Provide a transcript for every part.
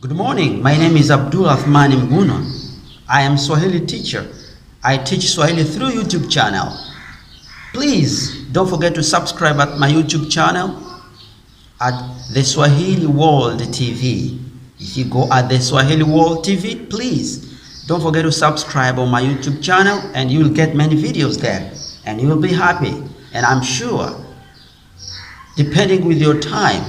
Good morning. My name is Abdul Athmani Mguno. I am Swahili teacher. I teach Swahili through YouTube channel. Please don't forget to subscribe at my YouTube channel at the Swahili World TV. If you go at the Swahili World TV, please don't forget to subscribe on my YouTube channel and you will get many videos there and you will be happy. And I'm sure, depending with your time,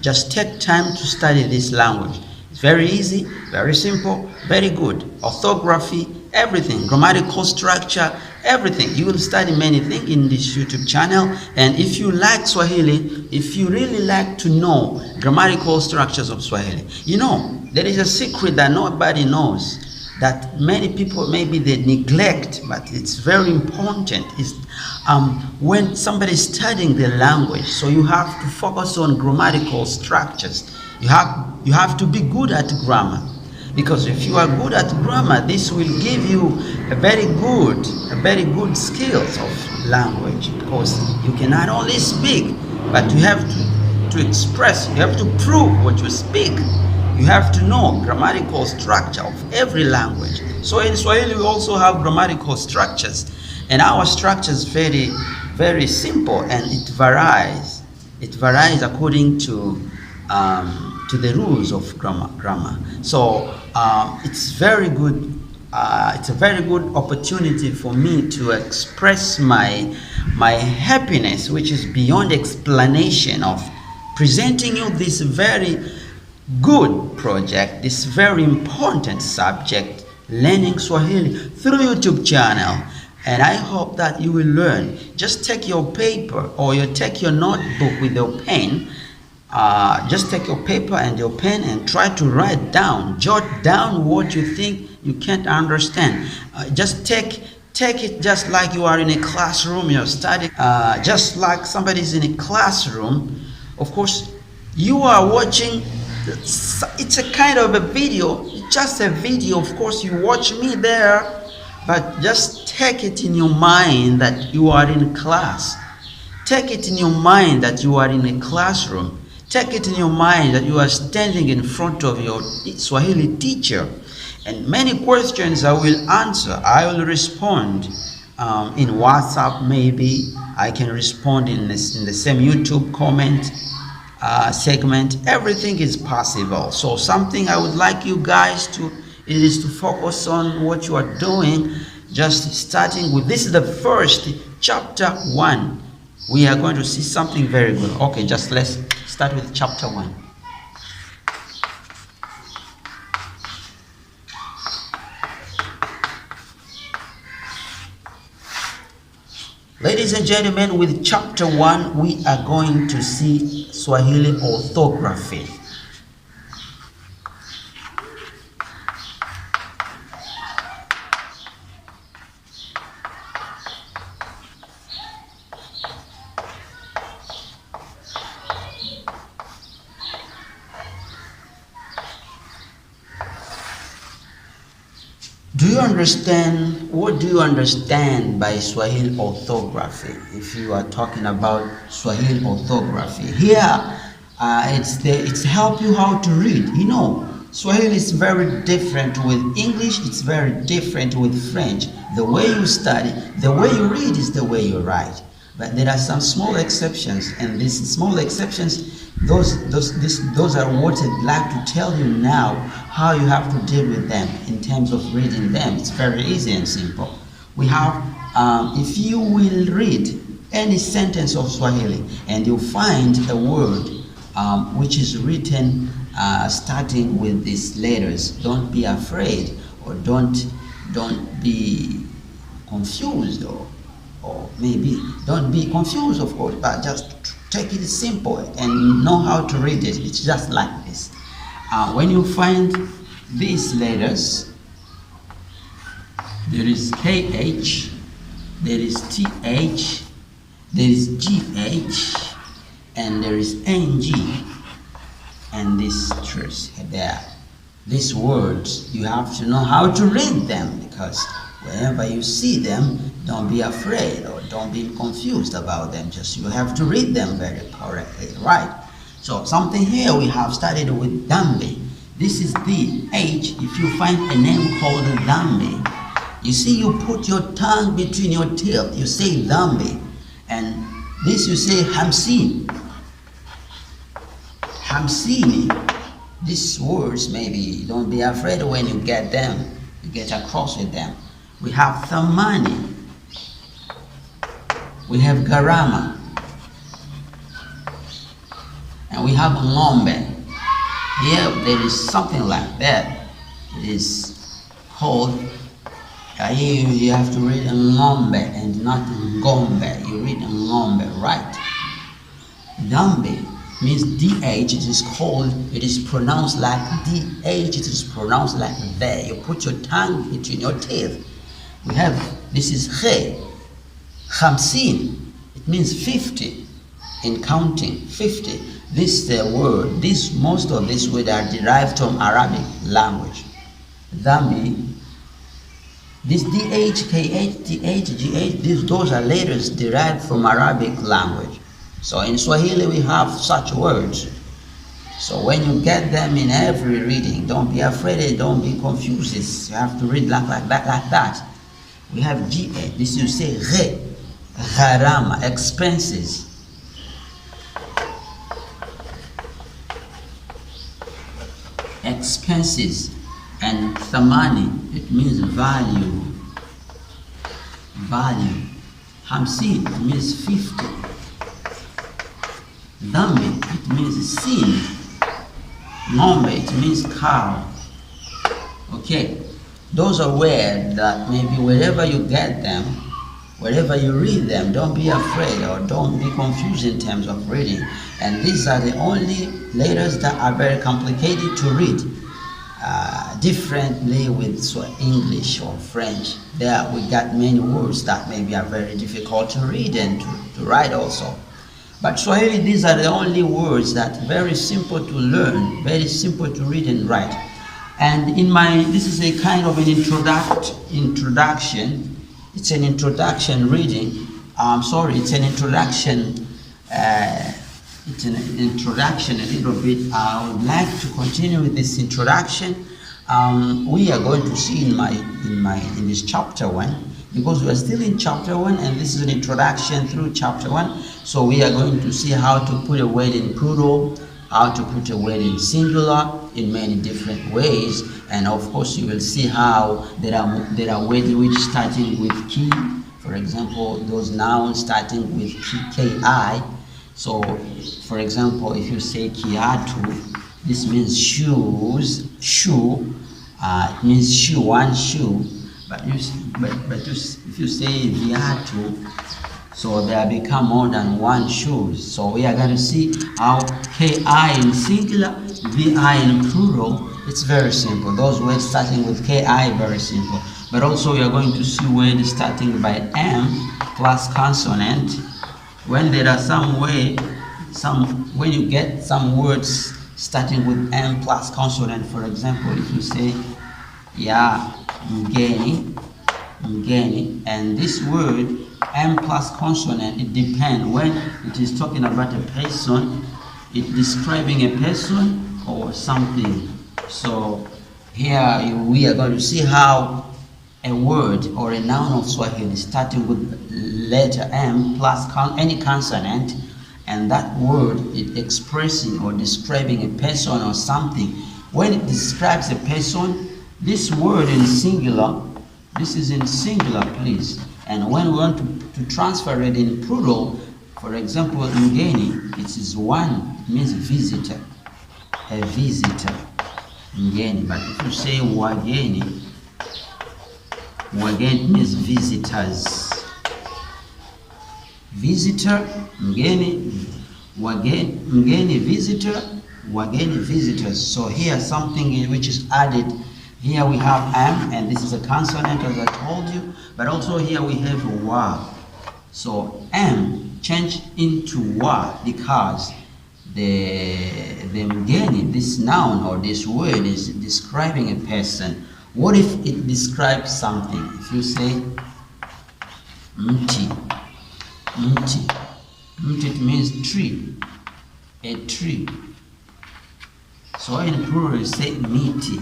just take time to study this language. It's very easy, very simple, very good. Orthography, everything, grammatical structure, everything. You will study many things in this YouTube channel. And if you like Swahili, if you really like to know grammatical structures of Swahili, you know, there is a secret that nobody knows, that many people maybe they neglect, but it's very important. Is when somebody is studying the language, so you have to focus on grammatical structures. You have to be good at grammar, because if you are good at grammar, this will give you a very good skills of language, because you can not only speak, but you have to express, you have to prove what you speak. You have to know grammatical structure of every language. So in Swahili we also have grammatical structures, and our structure is very, very simple, and it varies. It varies according to the rules of grammar. So it's very good. It's a very good opportunity for me to express my happiness, which is beyond explanation, of presenting you this very good project, this very important subject, learning Swahili through YouTube channel. And I hope that you will learn. Just take your paper or you take your notebook with your pen. Just take your paper and your pen and try to write down, jot down what you think you can't understand. Just take it just like you are in a classroom, you're studying, just like somebody's in a classroom. Of course, you are watching, it's a kind of a video, just a video. Of course, you watch me there, but just take it in your mind that you are in class. Take it in your mind that you are in a classroom. Take it in your mind that you are standing in front of your Swahili teacher. And many questions I will answer, I will respond in WhatsApp maybe. I can respond in the same YouTube comment segment. Everything is possible. So something I would like you guys to, it is to focus on what you are doing. Just starting with, this is the first chapter 1. We are going to see something very good. Okay, just let's start with chapter 1. Ladies and gentlemen, with chapter 1, we are going to see Swahili orthography. Do you understand, what do you understand by Swahili orthography? If you are talking about Swahili orthography, here it's help you how to read. You know, Swahili is very different with English, it's very different with French. The way you study, the way you read is the way you write. But there are some small exceptions, and these small exceptions, those are what I'd like to tell you now, how you have to deal with them in terms of reading them. It's very easy and simple. We have, if you will read any sentence of Swahili and you find a word which is written starting with these letters, don't be afraid, or don't be confused, or maybe don't be confused, of course, but just take it simple and know how to read it. It's just like this. When you find these letters, there is KH, there is TH, there is GH, and there is NG, and this stress there. These words, you have to know how to read them, because whenever you see them, don't be afraid or don't be confused about them. Just you have to read them very correctly, right? So something here we have started with Dambi. This is the H. If you find a name called Dhambi, you see, you put your tongue between your teeth. You say Dhambi. And this you say Hamsin. Hamsini. These words, maybe don't be afraid when you get them. You get across with them. We have Thamani. We have Garama. And we have Ngombe. Here there is something like that. It is called, here you have to read Ngombe and not Ngombe. You read Ngombe, right? Dhambi means DH. It is pronounced like DH. It is pronounced like there. You put your tongue between your teeth. We have, this is Khe. Khamsin. It means 50 in counting. 50. This word, most of these words are derived from Arabic language. Dhambi, this DH, KH, TH, GH, those are letters derived from Arabic language. So in Swahili we have such words. So when you get them in every reading, don't be afraid, don't be confused. You have to read like that. We have GH, this you say Ghe, Gharama, expenses. Expenses. And Thamani, it means value. Value. Hamsin, it means 50. Dhambi, it means sin. Ngombe, it means cow. Okay, those are words that maybe wherever you get them, wherever you read them, don't be afraid or don't be confused in terms of reading. And these are the only letters that are very complicated to read. Differently with English or French, there we got many words that maybe are very difficult to read and to write also. But Swahili, these are the only words that are very simple to learn, very simple to read and write. And this is a kind of an introduction. It's an introduction reading. It's an introduction. It's an introduction a little bit. I would like to continue with this introduction. We are going to see in this chapter 1, because we are still in chapter 1 and this is an introduction through chapter 1. So we are going to see how to put a word in plural, how to put a word in singular in many different ways. And of course you will see how there are words which starting with ki. For example, those nouns starting with ki. So for example, if you say kiatu, this means shoes, shoe. It means shoe, one shoe. But if you say viatu, so there become more than one shoes. So we are going to see how ki in singular, vi in plural. It's very simple. Those words starting with ki, very simple. But also we are going to see words starting by m plus consonant. When there are when you get some words starting with m plus consonant, for example, if you say ya mgeni, and this word m plus consonant, it depends. When it is talking about a person, it's describing a person or something. So here we are going to see how a word or a noun of Swahili starting with letter m plus any consonant, and that word is expressing or describing a person or something. When it describes a person, this word in singular, this is in singular, please. And when we want to transfer it in plural, for example, mgeni, it is one, it means visitor, a visitor, mgeni. But if you say wageni, wageni means visitors. Visitor, mgeni, wageni, mgeni, visitor, wageni, visitors. So here something which is added. Here we have m, and this is a consonant as I told you, but also here we have wa. So m changed into wa because the mgeni, this noun or this word is describing a person. What if it describes something? If you say mti, mti, mti, it means tree, a tree. So in plural, you say miti.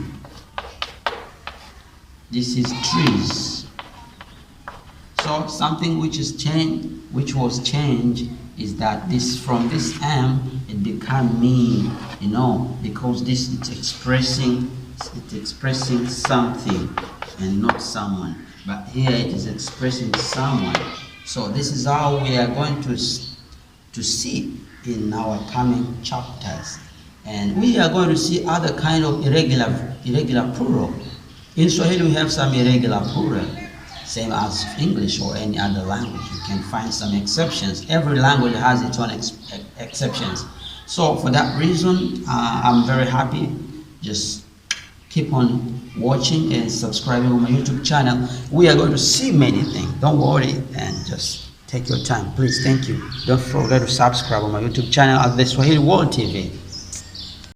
This is trees. So something which is changed, which was changed, is that this from this M it became me, you know, because this it's expressing something and not someone. But here it is expressing someone. So this is how we are going to see in our coming chapters. And we are going to see other kind of irregular plural. In Swahili we have some irregular plural, same as English or any other language. You can find some exceptions. Every language has its own exceptions. So for that reason, I'm very happy. Just keep on watching and subscribing on my YouTube channel. We are going to see many things. Don't worry and just take your time. Please, thank you. Don't forget to subscribe on my YouTube channel at the Swahili World TV.